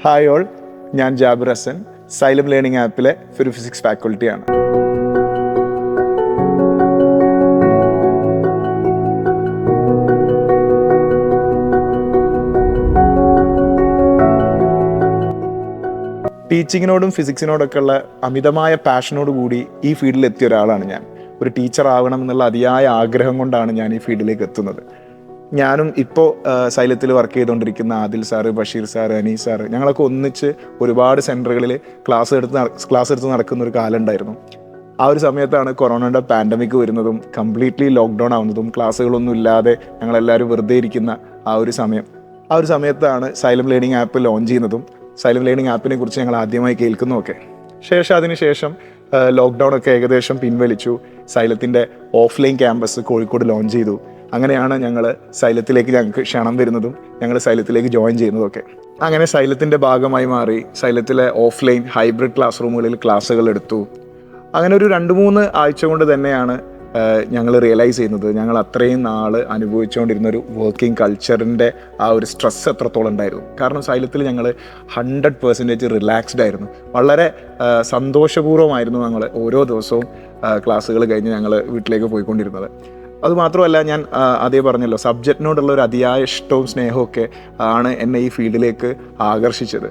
Hi all, ഞാൻ Jabir Hasan, xylem learning ആപ്പിലെ ഒരു physics ഫാക്കൽറ്റിയാണ്. ടീച്ചിങ്ങിനോടും ഫിസിക്സിനോടൊക്കെ ഉള്ള അമിതമായ പാഷനോട് കൂടി ഈ ഫീൽഡിൽ എത്തിയ ഒരാളാണ് ഞാൻ. ഒരു ടീച്ചർ ആവണം എന്നുള്ള അതിയായ ആഗ്രഹം കൊണ്ടാണ് ഞാൻ ഈ ഫീൽഡിലേക്ക് എത്തുന്നത്. ഞാനും ഇപ്പോൾ സൈലത്തിൽ വർക്ക് ചെയ്തുകൊണ്ടിരിക്കുന്ന Adil sir, Basheer sir, Anees sir, ഞങ്ങളൊക്കെ ഒന്നിച്ച് ഒരുപാട് സെൻറ്ററുകളിൽ ക്ലാസ് എടുത്ത് നടക്കുന്ന ഒരു കാലം ഉണ്ടായിരുന്നു. ആ ഒരു സമയത്താണ് കൊറോണയുടെ പാൻഡമിക് വരുന്നതും കംപ്ലീറ്റ്ലി ലോക്ക്ഡൗൺ ആവുന്നതും ക്ലാസ്സുകളൊന്നും ഇല്ലാതെ ഞങ്ങളെല്ലാവരും വെറുതെ ഇരിക്കുന്ന ആ ഒരു സമയത്താണ് സൈലം ലേണിംഗ് ആപ്പ് ലോഞ്ച് ചെയ്യുന്നതും സൈലം ലേണിംഗ് ആപ്പിനെ കുറിച്ച് ഞങ്ങൾ ആദ്യമായി കേൾക്കുന്നതൊക്കെ. അതിനുശേഷം ലോക്ക്ഡൗൺ ഒക്കെ ഏകദേശം പിൻവലിച്ചു. സൈലത്തിൻ്റെ ഓഫ്ലൈൻ ക്യാമ്പസ് കോഴിക്കോട് ലോഞ്ച് ചെയ്തു. അങ്ങനെയാണ് ഞങ്ങൾ സൈലത്തിലേക്ക് ഞങ്ങൾക്ക് ക്ഷണം വരുന്നതും ഞങ്ങൾ സൈലത്തിലേക്ക് ജോയിൻ ചെയ്യുന്നതൊക്കെ. അങ്ങനെ സൈലത്തിൻ്റെ ഭാഗമായി മാറി സൈലത്തിലെ ഓഫ്ലൈൻ ഹൈബ്രിഡ് ക്ലാസ് റൂമുകളിൽ ക്ലാസ്സുകൾ എടുത്തു. അങ്ങനെ ഒരു 2-3 ആഴ്ച കൊണ്ട് തന്നെയാണ് ഞങ്ങൾ റിയലൈസ് ചെയ്യുന്നത് ഞങ്ങൾ അത്രയും നാൾ അനുഭവിച്ചുകൊണ്ടിരുന്നൊരു വർക്കിംഗ് കൾച്ചറിൻ്റെ ആ ഒരു സ്ട്രെസ് എത്രത്തോളം ഉണ്ടായിരുന്നു. കാരണം സൈലത്തിൽ ഞങ്ങൾ 100% റിലാക്സ്ഡ് ആയിരുന്നു. വളരെ സന്തോഷപൂർവ്വമായിരുന്നു ഞങ്ങൾ ഓരോ ദിവസവും ക്ലാസ്സുകൾ കഴിഞ്ഞ് ഞങ്ങൾ വീട്ടിലേക്ക് പോയിക്കൊണ്ടിരുന്നത്. അതുമാത്രമല്ല, ഞാൻ അതേ പറഞ്ഞല്ലോ, സബ്ജക്റ്റിനോടുള്ള ഒരു അതിയായ ഇഷ്ടവും സ്നേഹമൊക്കെ ആണ് എന്നെ ഈ ഫീൽഡിലേക്ക് ആകർഷിച്ചത്.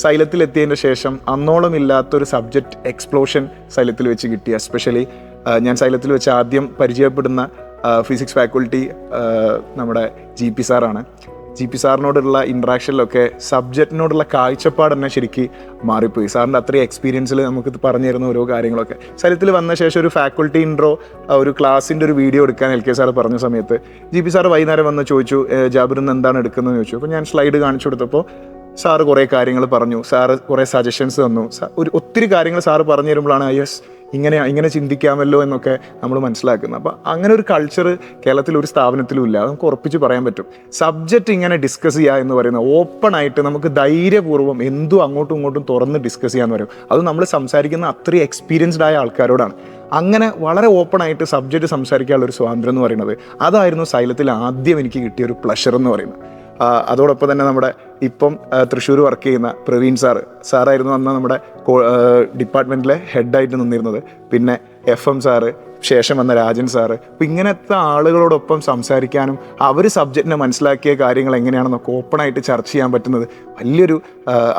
സൈലത്തിലെത്തിയതിൻ്റെ ശേഷം അന്നോളം ഇല്ലാത്തൊരു സബ്ജക്റ്റ് എക്സ്പ്ലോഷൻ സൈലത്തിൽ വെച്ച് കിട്ടി. എസ്പെഷ്യലി ഞാൻ സൈലത്തിൽ വെച്ച് ആദ്യം പരിചയപ്പെടുന്ന ഫിസിക്സ് ഫാക്കൽറ്റി നമ്മുടെ GP സാറാണ്. GP സാറിനോടുള്ള ഇൻട്രാക്ഷനിലൊക്കെ സബ്ജക്റ്റിനോടുള്ള കാഴ്ചപ്പാട് തന്നെ ശരിക്കും മാറിപ്പോയി. സാറിൻ്റെ അത്രയും എക്സ്പീരിയൻസിൽ നമുക്ക് പറഞ്ഞു തരുന്ന ഓരോ കാര്യങ്ങളൊക്കെ. സൈലത്തിൽ വന്ന ശേഷം ഒരു ഫാക്കൽറ്റി ഇൻട്രോ, ഒരു ക്ലാസ്സിൻ്റെ ഒരു വീഡിയോ എടുക്കാൻ LK സാർ പറഞ്ഞ സമയത്ത് GP സാർ വൈകുന്നേരം വന്ന് ചോദിച്ചു, ജാബിറിന്ന് എന്താണ് എടുക്കുന്നതെന്ന് ചോദിച്ചു. അപ്പോൾ ഞാൻ സ്ലൈഡ് കാണിച്ചു കൊടുത്തപ്പോൾ സാറ് കുറേ കാര്യങ്ങൾ പറഞ്ഞു. സാറ് കുറേ സജഷൻസ് തന്നു. ഒത്തിരി കാര്യങ്ങൾ സാറ് പറഞ്ഞു തരുമ്പോഴാണ് ഇങ്ങനെ ചിന്തിക്കാമല്ലോ എന്നൊക്കെ നമ്മൾ മനസ്സിലാക്കുന്നത്. അപ്പോൾ അങ്ങനെ ഒരു കൾച്ചർ കേരളത്തിൽ ഒരു സ്ഥാപനത്തിലും ഇല്ല. നമുക്ക് ഉറപ്പിച്ച് പറയാൻ പറ്റും. സബ്ജക്റ്റ് ഇങ്ങനെ ഡിസ്കസ് ചെയ്യുക എന്ന് പറയുന്നത് ഓപ്പൺ ആയിട്ട് നമുക്ക് ധൈര്യപൂർവ്വം എന്തും അങ്ങോട്ടും ഇങ്ങോട്ടും തുറന്ന് ഡിസ്കസ് ചെയ്യാന്ന് പറയും. അത് നമ്മൾ സംസാരിക്കുന്ന അത്രയും എക്സ്പീരിയൻസ്ഡ് ആയ ആൾക്കാരോടാണ്. അങ്ങനെ വളരെ ഓപ്പണായിട്ട് സബ്ജക്റ്റ് സംസാരിക്കാനുള്ള ഒരു സ്വാതന്ത്ര്യം എന്ന് പറയുന്നത് അതായിരുന്നു സൈലത്തിൽ ആദ്യം എനിക്ക് കിട്ടിയ ഒരു പ്ലഷർ എന്ന് പറയുന്നത്. അതോടൊപ്പം തന്നെ നമ്മുടെ ഇപ്പം തൃശ്ശൂർ വർക്ക് ചെയ്യുന്ന പ്രവീൺ സാറായിരുന്നു അന്ന് നമ്മുടെ ഡിപ്പാർട്ട്മെൻറ്റിലെ ഹെഡായിട്ട് നിന്നിരുന്നത്. പിന്നെ FM സാറ്, ശേഷം വന്ന രാജൻ സാറ്. അപ്പോൾ ഇങ്ങനത്തെ ആളുകളോടൊപ്പം സംസാരിക്കാനും അവർ സബ്ജക്റ്റിനെ മനസ്സിലാക്കിയ കാര്യങ്ങൾ എങ്ങനെയാണെന്നൊക്കെ ഓപ്പണായിട്ട് ചർച്ച ചെയ്യാൻ പറ്റുന്നത് വലിയൊരു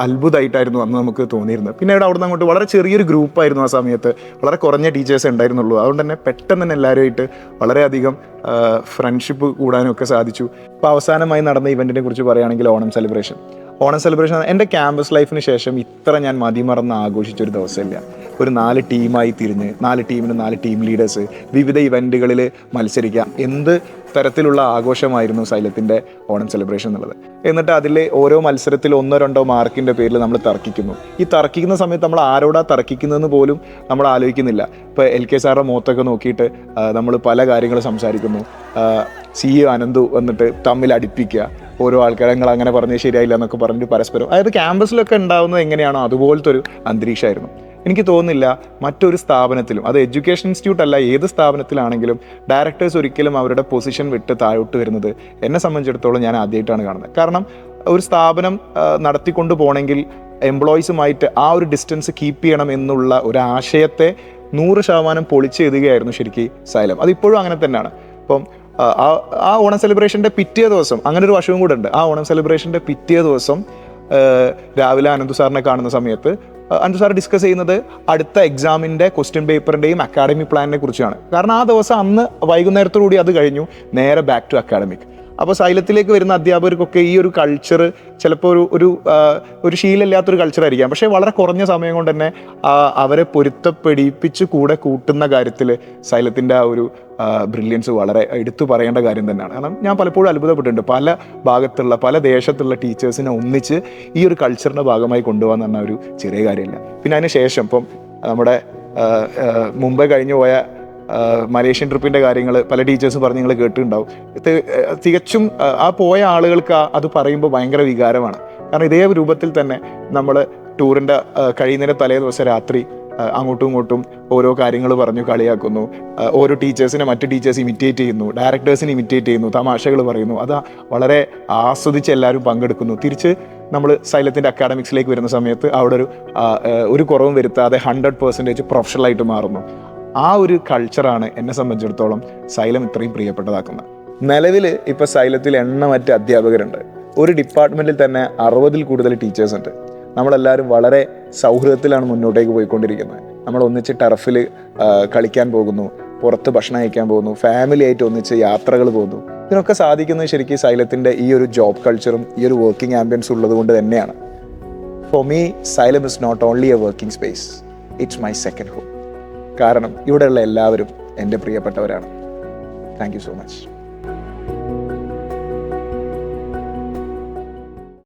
അത്ഭുതമായിട്ടായിരുന്നു അന്ന് നമുക്ക് തോന്നിയിരുന്നത്. പിന്നെ അവിടെ നിന്ന് അങ്ങോട്ട് വളരെ ചെറിയൊരു ഗ്രൂപ്പായിരുന്നു ആ സമയത്ത്. വളരെ കുറഞ്ഞ ടീച്ചേഴ്സ് ഉണ്ടായിരുന്നുള്ളൂ. അതുകൊണ്ട് തന്നെ പെട്ടെന്ന് തന്നെ എല്ലാവരുമായിട്ട് വളരെയധികം ഫ്രണ്ട്ഷിപ്പ് കൂടാനും ഒക്കെ സാധിച്ചു. ഇപ്പോൾ അവസാനമായി നടന്ന ഇവൻറ്റിനെ കുറിച്ച് പറയുകയാണെങ്കിൽ ഓണം സെലിബ്രേഷൻ എൻ്റെ ക്യാമ്പസ് ലൈഫിന് ശേഷം ഇത്ര ഞാൻ മതിമറന്ന് ആഘോഷിച്ചൊരു ദിവസമില്ല. ഒരു 4 ടീമായി തിരിഞ്ഞ് 4 ടീമിന് 4 ടീം ലീഡേഴ്സ് വിവിധ ഇവൻറ്റുകളിൽ മത്സരിക്കാം. എന്ത് തരത്തിലുള്ള ആഘോഷമായിരുന്നു സൈലത്തിൻ്റെ ഓണം സെലിബ്രേഷൻ എന്നുള്ളത്. എന്നിട്ട് അതിൽ ഓരോ മത്സരത്തിൽ 1-2 മാർക്കിൻ്റെ പേരിൽ നമ്മൾ തർക്കിക്കുന്നു. ഈ തർക്കിക്കുന്ന സമയത്ത് നമ്മൾ ആരോടാ തർക്കിക്കുന്നതെന്ന് പോലും നമ്മൾ ആലോചിക്കുന്നില്ല. ഇപ്പോൾ LK സാറിൻ്റെ മുഖത്തൊക്കെ നോക്കിയിട്ട് നമ്മൾ പല കാര്യങ്ങൾ സംസാരിക്കുന്നു. CEO അനന്തു വന്നിട്ട് തമ്മിൽ അടുപ്പിക്കുക, ഓരോ ആൾക്കാരെ നിങ്ങൾ അങ്ങനെ പറഞ്ഞത് ശരിയായില്ല എന്നൊക്കെ പറഞ്ഞിട്ട് പരസ്പരം. അതായത് ക്യാമ്പസിലൊക്കെ ഉണ്ടാകുന്നത് എങ്ങനെയാണോ അതുപോലത്തെ ഒരു അന്തരീക്ഷമായിരുന്നു. എനിക്ക് തോന്നുന്നില്ല മറ്റൊരു സ്ഥാപനത്തിലും, അത് എഡ്യൂക്കേഷൻ ഇൻസ്റ്റിറ്റ്യൂട്ട് അല്ല, ഏത് സ്ഥാപനത്തിലാണെങ്കിലും ഡയറക്ടേഴ്സ് ഒരിക്കലും അവരുടെ പൊസിഷൻ വിട്ട് താഴോട്ട് വരുന്നത് എന്നെ സംബന്ധിച്ചിടത്തോളം ഞാൻ ആദ്യമായിട്ടാണ് കാണുന്നത്. കാരണം ഒരു സ്ഥാപനം നടത്തിക്കൊണ്ട് പോകണമെങ്കിൽ എംപ്ലോയീസുമായിട്ട് ആ ഒരു ഡിസ്റ്റൻസ് കീപ്പ് ചെയ്യണം എന്നുള്ള ഒരു ആശയത്തെ 100% പൊളിച്ചെഴുതുകയായിരുന്നു ശരിക്കും സൈലം. അതിപ്പോഴും അങ്ങനെ തന്നെയാണ്. അപ്പം ആ ഓണം സെലിബ്രേഷൻ്റെ പിറ്റേ ദിവസം അങ്ങനെ ഒരു വശവും കൂടെ ഉണ്ട്. ആ ഓണം സെലിബ്രേഷൻ്റെ പിറ്റേ ദിവസം രാവിലെ അനന്തു സാറിനെ കാണുന്ന സമയത്ത് അനന്തു സാർ ഡിസ്കസ് ചെയ്യുന്നത് അടുത്ത എക്സാമിൻ്റെ ക്വസ്റ്റ്യൻ പേപ്പറിൻ്റെയും അക്കാഡമിക് പ്ലാനിനെ കുറിച്ചാണ്. കാരണം ആ ദിവസം അന്ന് വൈകുന്നേരത്തോടുകൂടി അത് കഴിഞ്ഞു, നേരെ ബാക്ക് ടു അക്കാഡമിക്. അപ്പോൾ സൈലത്തിലേക്ക് വരുന്ന അധ്യാപകർക്കൊക്കെ ഈ ഒരു കൾച്ചർ ചിലപ്പോൾ ഒരു ശീലമില്ലാത്തൊരു കൾച്ചറായിരിക്കാം. പക്ഷേ വളരെ കുറഞ്ഞ സമയം കൊണ്ട് തന്നെ അവരെ പൊരുത്തപ്പെടിപ്പിച്ച് കൂടെ കൂട്ടുന്ന കാര്യത്തിൽ സൈലത്തിൻ്റെ ആ ഒരു ബ്രില്യൻസ് വളരെ എടുത്തു പറയേണ്ട കാര്യം തന്നെയാണ്. കാരണം ഞാൻ പലപ്പോഴും അത്ഭുതപ്പെട്ടിട്ടുണ്ട്. പല ഭാഗത്തുള്ള പല ദേശത്തുള്ള ടീച്ചേഴ്സിനെ ഒന്നിച്ച് ഈ ഒരു കൾച്ചറിൻ്റെ ഭാഗമായി കൊണ്ടുപോകാൻ പറഞ്ഞ ഒരു ചെറിയ കാര്യമില്ല. പിന്നെ അതിന് ശേഷം ഇപ്പം നമ്മുടെ മുമ്പേ കഴിഞ്ഞു പോയ മലേഷ്യൻ ട്രിപ്പിൻ്റെ കാര്യങ്ങൾ പല ടീച്ചേഴ്സും പറഞ്ഞ് നിങ്ങൾ കേട്ടിട്ടുണ്ടാവും. തികച്ചും ആ പോയ ആളുകൾക്ക് അത് പറയുമ്പോൾ ഭയങ്കര വികാരമാണ്. കാരണം ഇതേ രൂപത്തിൽ തന്നെ നമ്മൾ ടൂറിൻ്റെ കഴിയുന്നതിൻ്റെ തലേ ദിവസം രാത്രി അങ്ങോട്ടും ഇങ്ങോട്ടും ഓരോ കാര്യങ്ങൾ പറഞ്ഞു കളിയാക്കുന്നു. ഓരോ ടീച്ചേഴ്സിനെ മറ്റു ടീച്ചേഴ്സ് ഇമിറ്റേറ്റ് ചെയ്യുന്നു, ഡയറക്ടേഴ്സിനെ ഇമിറ്റേറ്റ് ചെയ്യുന്നു, തമാശകൾ പറയുന്നു. അത് വളരെ ആസ്വദിച്ച് എല്ലാവരും പങ്കെടുക്കുന്നു. തിരിച്ച് നമ്മൾ സൈലത്തിൻ്റെ അക്കാഡമിക്സിലേക്ക് വരുന്ന സമയത്ത് അവിടെ ഒരു കുറവും വരുത്താതെ 100% പ്രൊഫഷണലായിട്ട് മാറുന്നു. ആ ഒരു കൾച്ചറാണ് എന്നെ സംബന്ധിച്ചിടത്തോളം സൈലം ഇത്രയും പ്രിയപ്പെട്ടതാക്കുന്നത്. നിലവിൽ ഇപ്പോൾ സൈലത്തിൽ എണ്ണമറ്റ അധ്യാപകരുണ്ട്. ഒരു ഡിപ്പാർട്ട്മെൻറ്റിൽ തന്നെ 60-ൽ കൂടുതൽ ടീച്ചേഴ്സ് ഉണ്ട്. നമ്മളെല്ലാവരും വളരെ സൗഹൃദത്തിലാണ് മുന്നോട്ടേക്ക് പോയിക്കൊണ്ടിരിക്കുന്നത്. നമ്മൾ ഒന്നിച്ച് ടർഫിൽ കളിക്കാൻ പോകുന്നു, പുറത്ത് ഭക്ഷണം കഴിക്കാൻ പോകുന്നു, ഫാമിലി ആയിട്ട് ഒന്നിച്ച് യാത്രകൾ പോകുന്നു. ഇതിനൊക്കെ സാധിക്കുന്നത് ശരിക്കും സൈലത്തിൻ്റെ ഈ ഒരു ജോബ് കൾച്ചറും ഈ ഒരു വർക്കിംഗ് ആംബിയൻസ് ഉള്ളത് കൊണ്ട് തന്നെയാണ്. For me Xylem is not only a working space, it's my second home. കാരണം ഇവിടെയുള്ള എല്ലാവരും എൻ്റെ പ്രിയപ്പെട്ടവരാണ്. Thank you so much.